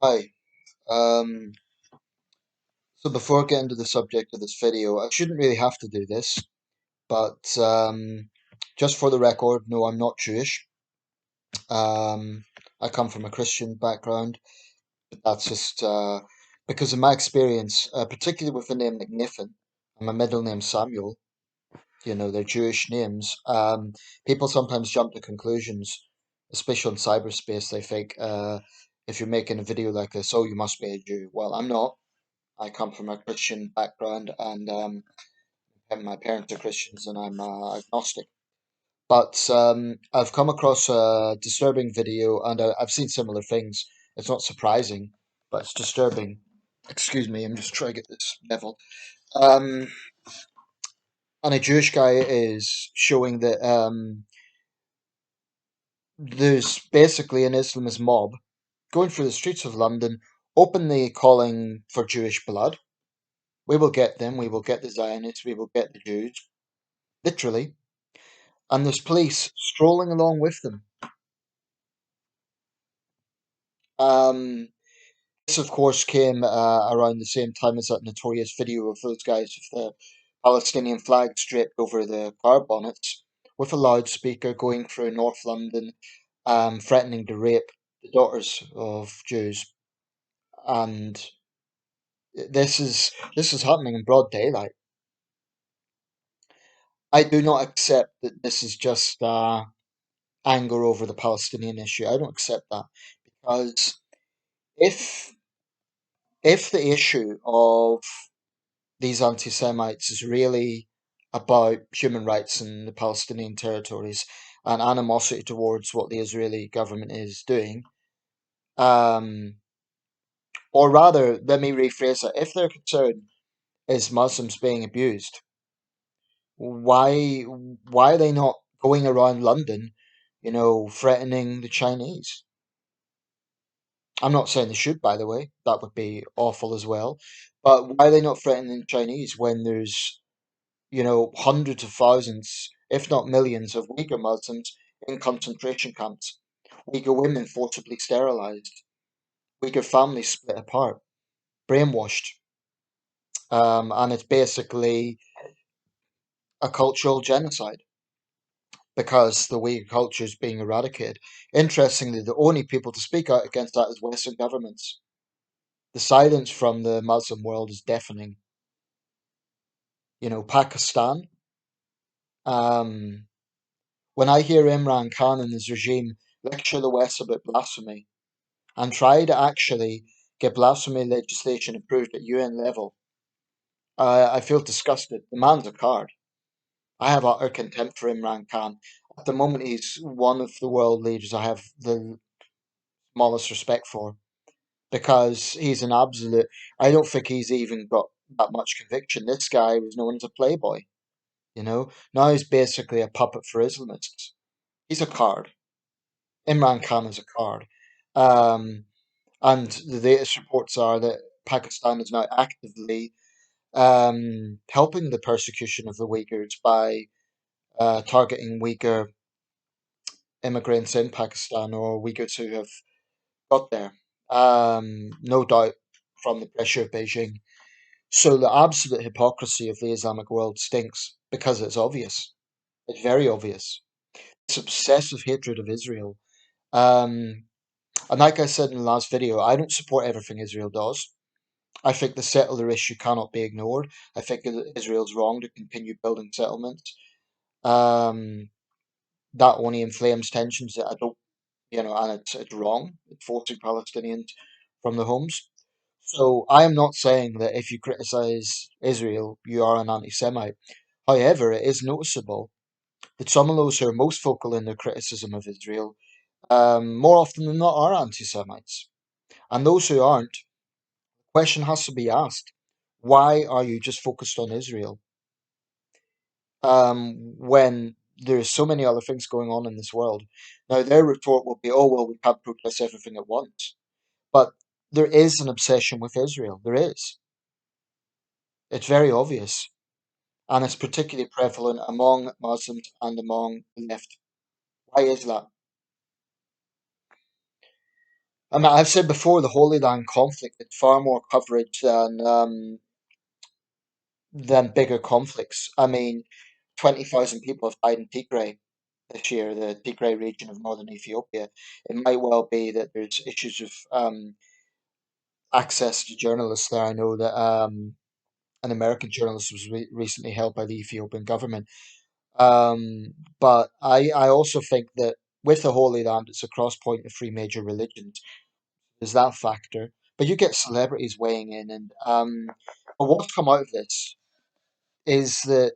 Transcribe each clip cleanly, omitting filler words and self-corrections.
Hi. Um, so before I get into the subject of this video, I shouldn't really have to do this, but just for the record, no, I'm not Jewish. Um, I come from a Christian background, but that's just because of my experience, particularly with the name McNiffen and my middle name Samuel. They're Jewish names. People sometimes jump to conclusions, especially in cyberspace. They think if you're making a video like this, oh, you must be a Jew. Well, I'm not. I come from a Christian background, and my parents are Christians, and I'm agnostic. But I've come across a disturbing video, and I've seen similar things. It's not surprising, but it's disturbing. Excuse me, I'm just trying to get this level. Um, and a Jewish guy is showing that there's basically an Islamist mob going through the streets of London, openly calling for Jewish blood. We will get them. We will get the Zionists. We will get the Jews. Literally. And there's police strolling along with them. Um, this, of course, came around the same time as that notorious video of those guys with the Palestinian flag draped over the car bonnets, with a loudspeaker going through North London, threatening to rape the daughters of Jews. And this is happening in broad daylight. I do not accept that this is just anger over the Palestinian issue. I don't accept that because if if the issue of these anti Semites is really about human rights in the Palestinian territories and animosity towards what the Israeli government is doing, um, or rather, let me rephrase it, if their concern is Muslims being abused, why are they not going around London, threatening the Chinese? I'm not saying they should, by the way. That would be awful as well. But why are they not threatening the Chinese when there's hundreds of thousands, if not millions, of Uyghur Muslims in concentration camps, Uyghur women forcibly sterilized, Uyghur families split apart, brainwashed, and it's basically a cultural genocide because the Uyghur culture is being eradicated. Interestingly, the only people to speak out against that is Western governments. The silence from the Muslim world is deafening. Pakistan. Um, when I hear Imran Khan and his regime lecture the West about blasphemy, and try to actually get blasphemy legislation approved at UN level, I feel disgusted. The man's a card. I have utter contempt for Imran Khan. At the moment, he's one of the world leaders I have the smallest respect for because he's an absolute. I don't think he's even got that much conviction. This guy was known as a playboy. Now he's basically a puppet for Islamists. He's a card. Imran Khan is a card. Um, and the latest reports are that Pakistan is now actively helping the persecution of the Uyghurs by targeting Uyghur immigrants in Pakistan or Uyghurs who have got there. No doubt from the pressure of Beijing. So the absolute hypocrisy of the Islamic world stinks because it's obvious. It's very obvious. It's obsessive hatred of Israel. Um, and like I said in the last video, I don't support everything Israel does. I think the settler issue cannot be ignored. I think Israel's wrong to continue building settlements. Um, that only inflames tensions. That I don't, and it's wrong. It's forcing Palestinians from their homes. So I am not saying that if you criticize Israel, you are an anti-Semite. However, it is noticeable that some of those who are most vocal in their criticism of Israel, more often than not, are anti-Semites. And those who aren't, the question has to be asked: why are you just focused on Israel? When there's so many other things going on in this world. Now, their retort will be, oh, well, we can't protest everything at once. But there is an obsession with Israel. There is. It's very obvious. And it's particularly prevalent among Muslims and among the left. Why is that? I mean, I've said before the Holy Land conflict had far more coverage than bigger conflicts. I mean, 20,000 people have died in Tigray this year, the Tigray region of northern Ethiopia. It might well be that there's issues of access to journalists there. I know that an American journalist was recently held by the Ethiopian government. But I also think that with the Holy Land, it's a cross point of three major religions. There's that factor. But you get celebrities weighing in, and but what's come out of this is that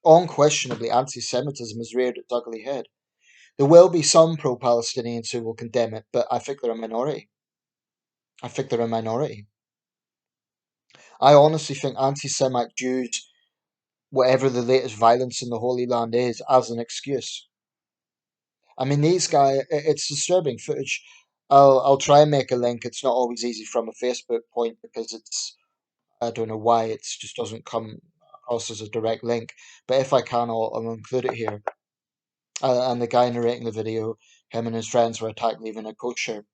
unquestionably anti-Semitism has reared its ugly head. There will be some pro-Palestinians who will condemn it, but I think they're a minority. I think they're a minority. I honestly think anti-Semite Jews, whatever the latest violence in the Holy Land is, as an excuse. I mean, these guys, it's disturbing footage. I'll try and make a link. It's not always easy from a Facebook point because I don't know why it just doesn't come across as a direct link. But if I can, I'll include it here. And the guy narrating the video, him and his friends were attacked leaving a kosher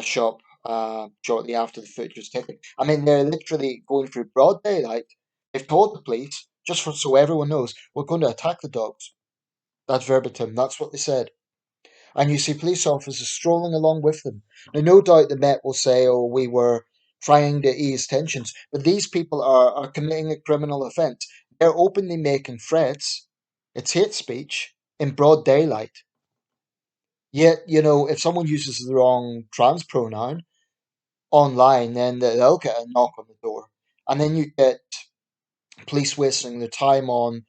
shop shortly after the footage was taken. I mean, they're literally going through broad daylight. They've told the police, just for, so everyone knows, we're going to attack the dogs. That's verbatim. That's what they said. And you see police officers strolling along with them. Now, no doubt the Met will say, oh, we were trying to ease tensions, but these people are committing a criminal offence. They're openly making threats. It's hate speech in broad daylight. Yet, if someone uses the wrong trans pronoun online, then they'll get a knock on the door. And then you get police wasting their time on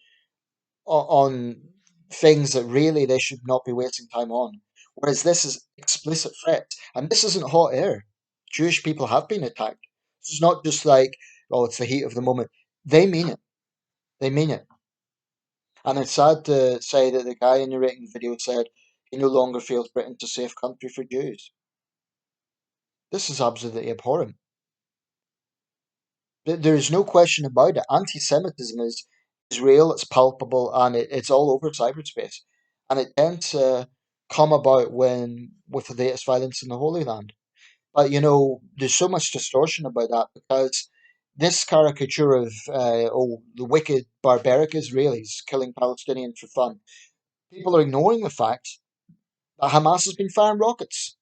things that really they should not be wasting time on. Whereas this is explicit threat, and this isn't hot air. Jewish people have been attacked. It's not just like, oh, it's the heat of the moment. They mean it. They mean it. And it's sad to say that the guy narrating the video said he no longer feels Britain's a safe country for Jews. This is absolutely abhorrent. There is no question about it. Anti-Semitism is real, it's palpable, and it's all over cyberspace. And it tends to come about when with the latest violence in the Holy Land. But there's so much distortion about that because this caricature of the wicked, barbaric Israelis killing Palestinians for fun, people are ignoring the fact that Hamas has been firing rockets.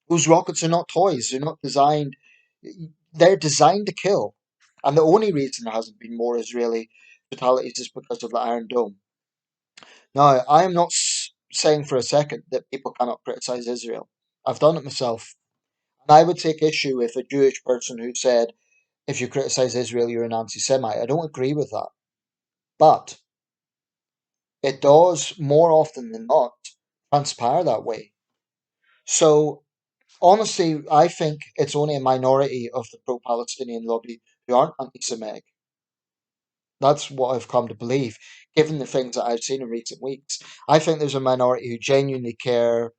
Those rockets are not toys. They're not designed. They're designed to kill. And the only reason there hasn't been more Israeli fatalities is because of the Iron Dome. Now, I am not saying for a second that people cannot criticize Israel. I've done it myself. And I would take issue with a Jewish person who said, if you criticize Israel, you're an anti Semite. I don't agree with that. But it does, more often than not, transpire that way. So honestly, I think it's only a minority of the pro-Palestinian lobby who aren't anti-Semitic. That's what I've come to believe, given the things that I've seen in recent weeks. I think there's a minority who genuinely care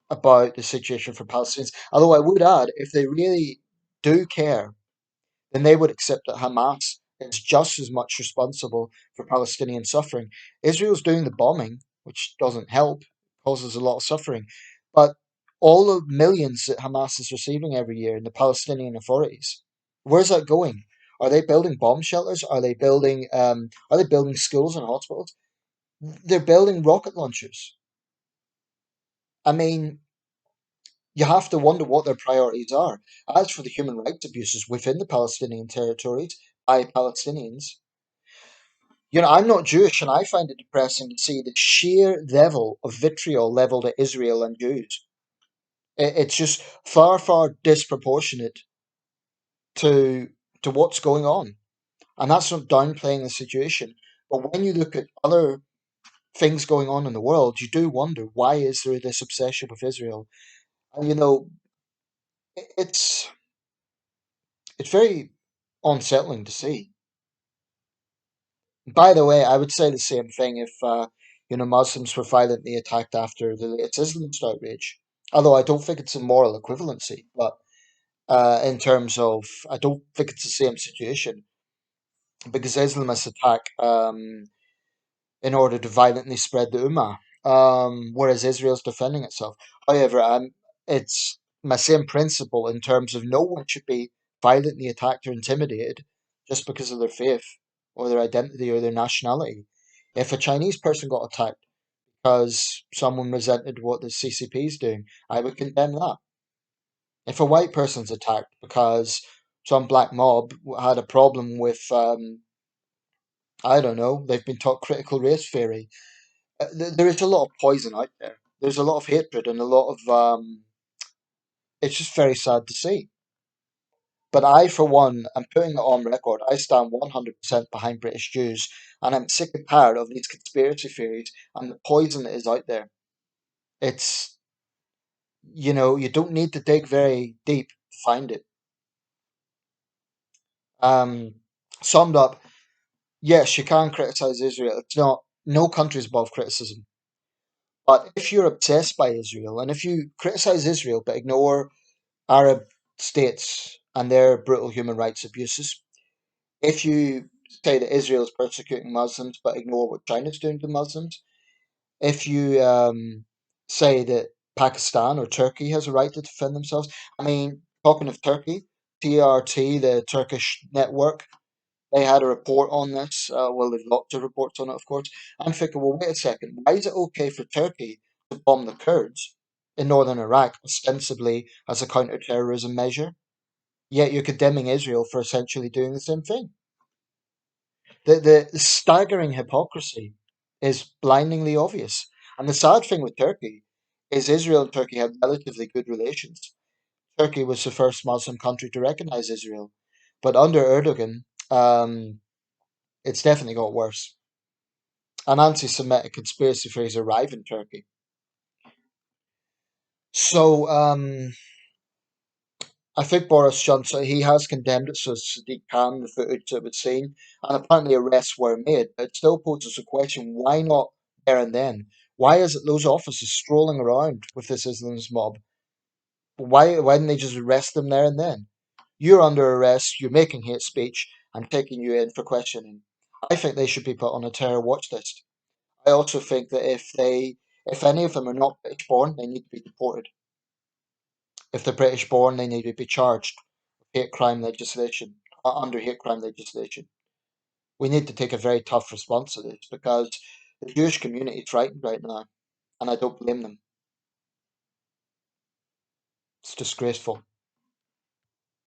about the situation for Palestinians. Although I would add, if they really do care, then they would accept that Hamas is just as much responsible for Palestinian suffering. Israel's doing the bombing, which doesn't help, causes a lot of suffering. But all the millions that Hamas is receiving every year in the Palestinian authorities, where's that going? Are they building bomb shelters? Are they building schools and hospitals? They're building rocket launchers. I mean, you have to wonder what their priorities are. As for the human rights abuses within the Palestinian territories by Palestinians, I'm not Jewish, and I find it depressing to see the sheer level of vitriol leveled at Israel and Jews. It's just far, far disproportionate to what's going on, and that's not downplaying the situation. But when you look at other things going on in the world, you do wonder why is there this obsession with Israel? And it's very unsettling to see. By the way, I would say the same thing if Muslims were violently attacked after the latest Islamist outrage. Although I don't think it's a moral equivalency, but in terms of, I don't think it's the same situation because Islamists attack in order to violently spread the Ummah. whereas Israel's defending itself. However, it's my same principle in terms of no one should be violently attacked or intimidated just because of their faith or their identity or their nationality. If a Chinese person got attacked because someone resented what the CCP is doing, I would condemn that. If a white person's attacked because some black mob had a problem with, I don't know, they've been taught critical race theory, there is a lot of poison out there. There's a lot of hatred and a lot of, it's just very sad to see. But I, for one, am putting it on record. I stand 100% behind British Jews, and I'm sick and tired of these conspiracy theories and the poison that is out there. It's, you don't need to dig very deep to find it. Um, Summed up, yes, you can criticize Israel. It's not, no country is above criticism. But if you're obsessed by Israel, and if you criticize Israel but ignore Arab states and their brutal human rights abuses, if you say that Israel is persecuting Muslims but ignore what China's doing to Muslims, if you say that Pakistan or Turkey has a right to defend themselves, I mean, talking of Turkey, TRT, the Turkish network, they had a report on this. Well, they've lots of reports on it, of course. I'm thinking, well, wait a second. Why is it okay for Turkey to bomb the Kurds in northern Iraq, ostensibly as a counter-terrorism measure? Yet you're condemning Israel for essentially doing the same thing. The staggering hypocrisy is blindingly obvious. And the sad thing with Turkey is Israel and Turkey have relatively good relations. Turkey was the first Muslim country to recognize Israel. But under Erdogan, it's definitely got worse. And anti-Semitic conspiracy theories arrive in Turkey. So I think Boris Johnson, he has condemned it, so Sadiq Khan, the footage that was seen, and apparently arrests were made. But it still poses a question: why not there and then? Why is it those officers strolling around with this Islamist mob? Why didn't they just arrest them there and then? You're under arrest. You're making hate speech and taking you in for questioning. I think they should be put on a terror watch list. I also think that if any of them are not British born, they need to be deported. If they're British born, they need to be charged with hate crime legislation, under hate crime legislation. We need to take a very tough response to this because the Jewish community is frightened right now, and I don't blame them. It's disgraceful.